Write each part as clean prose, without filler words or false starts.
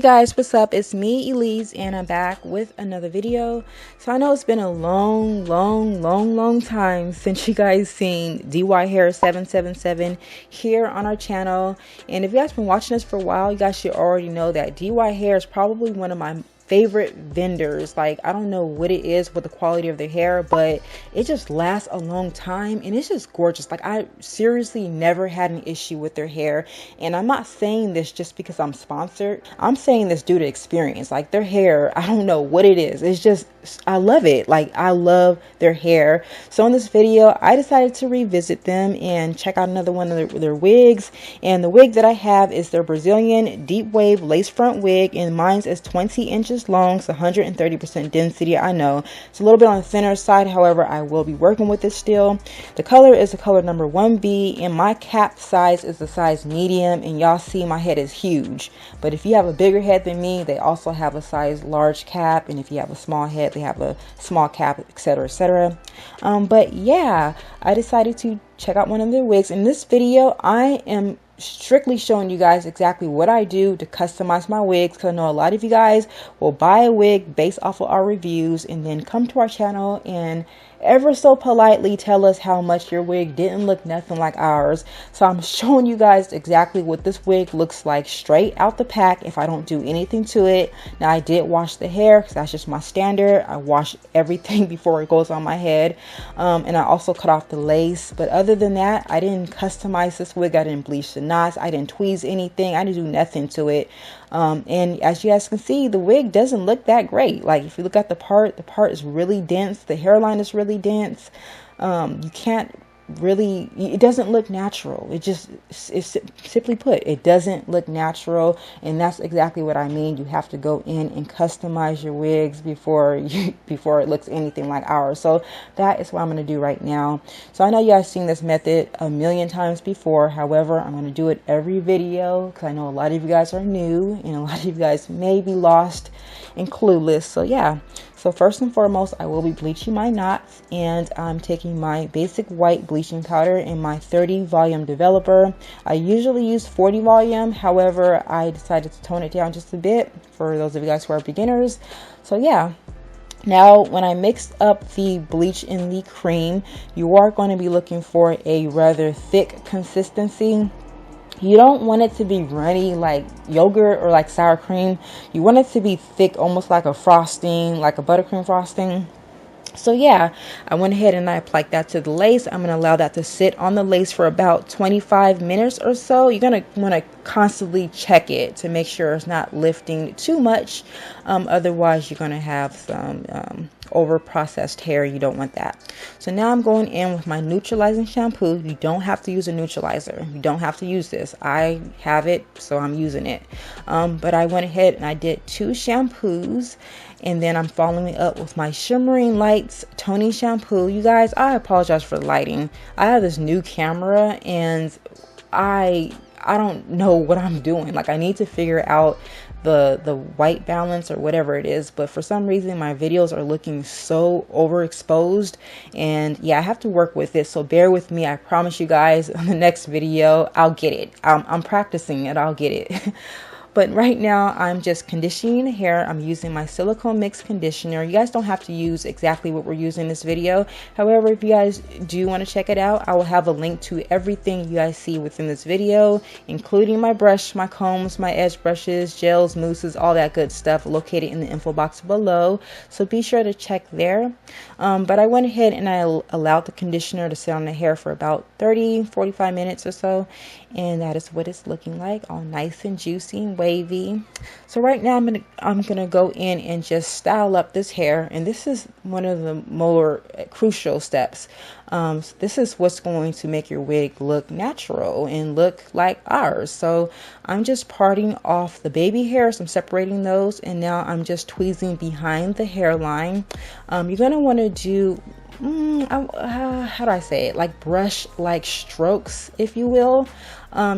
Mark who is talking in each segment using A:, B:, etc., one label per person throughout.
A: guys, what's up? It's me, Elise, and I'm back with another video. So I know it's been a long time since you guys seen DYHair777 here on our channel. And if you guys been watching this for a while, you guys should already know that DY Hair is probably one of my favorite vendors. Like, I don't know what it is with the quality of their hair, but it just lasts a long time and it's just gorgeous. Like, I seriously never had an issue with their hair, and I'm not saying this just because I'm sponsored. I'm saying this due to experience. Like, their hair, I don't know what it is, it's just, I love it. Like, I love their hair. So in this video, I decided to revisit them and check out another one of their wigs. And the wig that I have is their Brazilian deep wave lace front wig, and mine's is 20 inches long, so 130% density. I know it's a little bit on the thinner side, however I will be working with it still. The color is the color number 1B, and my cap size is the size medium, and y'all see my head is huge. But if you have a bigger head than me, they also have a size large cap, and if you have a small head, they have a small cap, etc, etc. But yeah, I decided to check out one of their wigs. In this video, I am strictly showing you guys exactly what I do to customize my wigs, because I know a lot of you guys will buy a wig based off of our reviews and then come to our channel and ever so politely tell us how much your wig didn't look nothing like ours. So I'm showing you guys exactly what this wig looks like straight out the pack if I don't do anything to it. Now, I did wash the hair because that's just my standard. I wash everything before it goes on my head, and I also cut off the lace. But other than that, I didn't customize this wig. I didn't bleach the knots, I didn't tweeze anything, I didn't do nothing to it. And as you guys can see, the wig doesn't look that great. Like, if you look at the part is really dense. The hairline is really dense. You can't really, it doesn't look natural. It's simply put, it doesn't look natural. And that's exactly what I mean. You have to go in and customize your wigs before it looks anything like ours. So that is what I'm going to do right now. So I know you guys seen this method a million times before. However, I'm going to do it every video because I know a lot of you guys are new and a lot of you guys may be lost and clueless. So yeah. So first and foremost, I will be bleaching my knots, and I'm taking my basic white bleaching powder in my 30 volume developer. I usually use 40 volume. However, I decided to tone it down just a bit for those of you guys who are beginners. So yeah. Now, when I mixed up the bleach in the cream, you are going to be looking for a rather thick consistency. You don't want it to be runny like yogurt or like sour cream. You want it to be thick, almost like a frosting, like a buttercream frosting. So yeah, I went ahead and I applied that to the lace. I'm going to allow that to sit on the lace for about 25 minutes or so. You're going to want to constantly check it to make sure it's not lifting too much. Otherwise, you're going to have some over processed hair. You don't want that. So now I'm going in with my neutralizing shampoo. You don't have to use a neutralizer. You don't have to use this. I have it, so I'm using it. But I went ahead and I did 2 shampoos, and then I'm following it up with my Shimmering Lights toning shampoo. You guys, I apologize for the lighting. I have this new camera and I don't know what I'm doing. Like, I need to figure out the white balance or whatever it is, but for some reason my videos are looking so overexposed, and yeah, I have to work with it. So bear with me. I promise you guys, on the next video I'll get it. I'm practicing it. I'll get it. But right now, I'm just conditioning the hair. I'm using my silicone mix conditioner. You guys don't have to use exactly what we're using in this video. However, if you guys do want to check it out, I will have a link to everything you guys see within this video, including my brush, my combs, my edge brushes, gels, mousses, all that good stuff located in the info box below. So be sure to check there. But I went ahead and I allowed the conditioner to sit on the hair for about 30-45 minutes or so. And that is what it's looking like, all nice and juicy and wavy. So right now I'm gonna go in and just style up this hair, and this is one of the more crucial steps. This is what's going to make your wig look natural and look like ours. So I'm just parting off the baby hairs. I'm separating those, and now I'm just tweezing behind the hairline. You're gonna want to do how do I say it, like brush like strokes, if you will.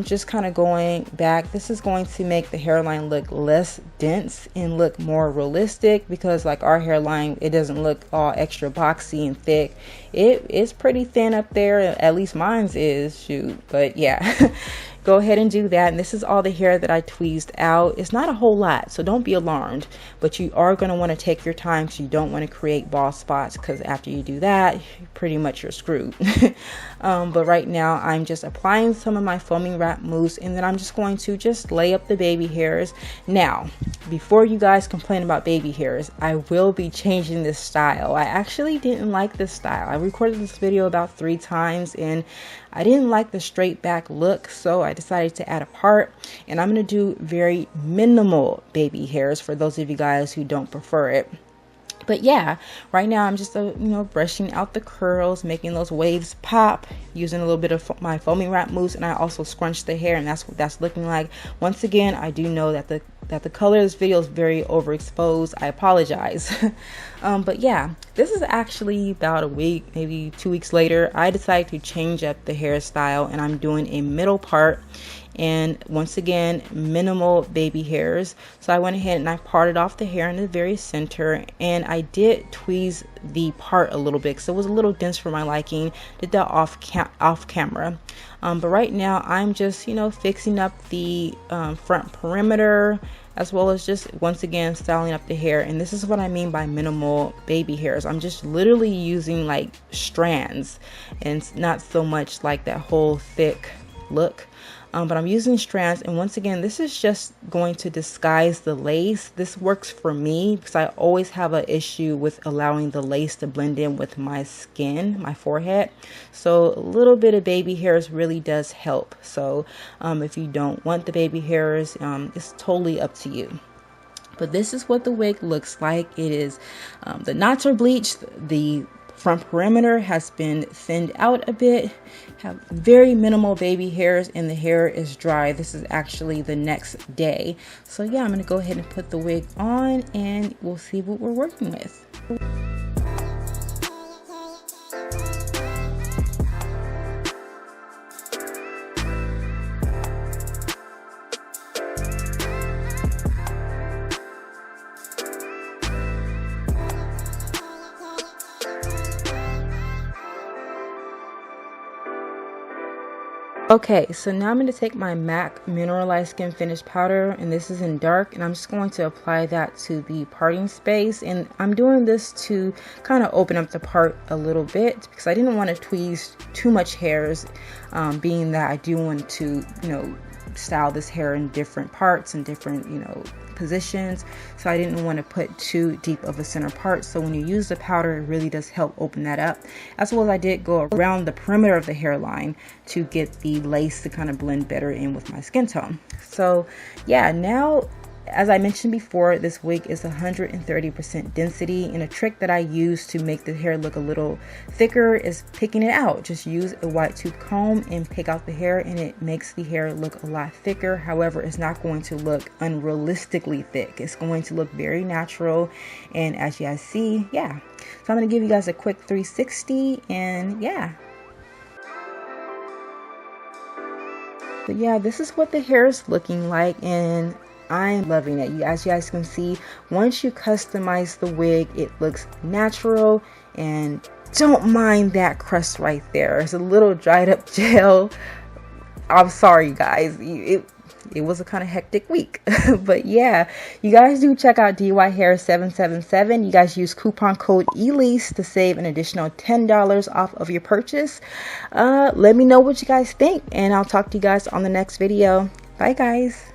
A: Just kind of going back. This is going to make the hairline look less dense and look more realistic, because like our hairline, it doesn't look all extra boxy and thick. It is pretty thin up there, at least mine's is, shoot. But yeah. go ahead and do that. And this is all the hair that I tweezed out. It's not a whole lot, so don't be alarmed, but you are going to want to take your time because you don't want to create bald spots, because after you do that, pretty much you're screwed. But right now I'm just applying some of my foaming wrap mousse, and then I'm just going to just lay up the baby hairs. Now, before you guys complain about baby hairs, I will be changing this style. I actually didn't like this style. I recorded this video about 3 times and I didn't like the straight back look, so I decided to add a part, and I'm going to do very minimal baby hairs for those of you guys who don't prefer it. But yeah, right now I'm just brushing out the curls, making those waves pop, using a little bit of my foaming wrap mousse, and I also scrunch the hair, and that's what that's looking like. Once again, I do know that the color of this video is very overexposed. I apologize. But yeah, this is actually about a week, maybe 2 weeks later. I decided to change up the hairstyle, and I'm doing a middle part, and once again, minimal baby hairs. So I went ahead and I parted off the hair in the very center, and I did tweeze the part a little bit because it was a little dense for my liking. Did that off camera. But right now I'm just fixing up the front perimeter, as well as just once again styling up the hair. And this is what I mean by minimal baby hairs. I'm just literally using like strands, and it's not so much like that whole thick look. But I'm using strands, and once again, this is just going to disguise the lace. This works for me because I always have an issue with allowing the lace to blend in with my skin, my forehead. So a little bit of baby hairs really does help. So if you don't want the baby hairs, it's totally up to you. But this is what the wig looks like. It is, the knots are bleached, the front perimeter has been thinned out a bit, have very minimal baby hairs, and the hair is dry. This is actually the next day. So yeah, I'm going to go ahead and put the wig on, and we'll see what we're working with. Okay, so now I'm going to take my MAC Mineralized Skin Finish Powder, and this is in dark, and I'm just going to apply that to the parting space. And I'm doing this to kind of open up the part a little bit because I didn't want to tweeze too much hairs, being that I do want to, style this hair in different parts and different, positions. So I didn't want to put too deep of a center part. So when you use the powder, it really does help open that up. As well as I did go around the perimeter of the hairline to get the lace to kind of blend better in with my skin tone. So yeah, now, as I mentioned before, this wig is 130% density, and a trick that I use to make the hair look a little thicker is picking it out. Just use a wide tooth comb and pick out the hair, and it makes the hair look a lot thicker. However, it's not going to look unrealistically thick. It's going to look very natural, and as you guys see, yeah. So I'm going to give you guys a quick 360, and yeah. But yeah, this is what the hair is looking like, and I'm loving it. As you guys can see, once you customize the wig, it looks natural, and don't mind that crust right there. It's a little dried up gel. I'm sorry guys, it was a kind of hectic week. But yeah, you guys do check out DYHair777. You guys use coupon code ELISE to save an additional $10 off of your purchase. Let me know what you guys think, and I'll talk to you guys on the next video. Bye guys.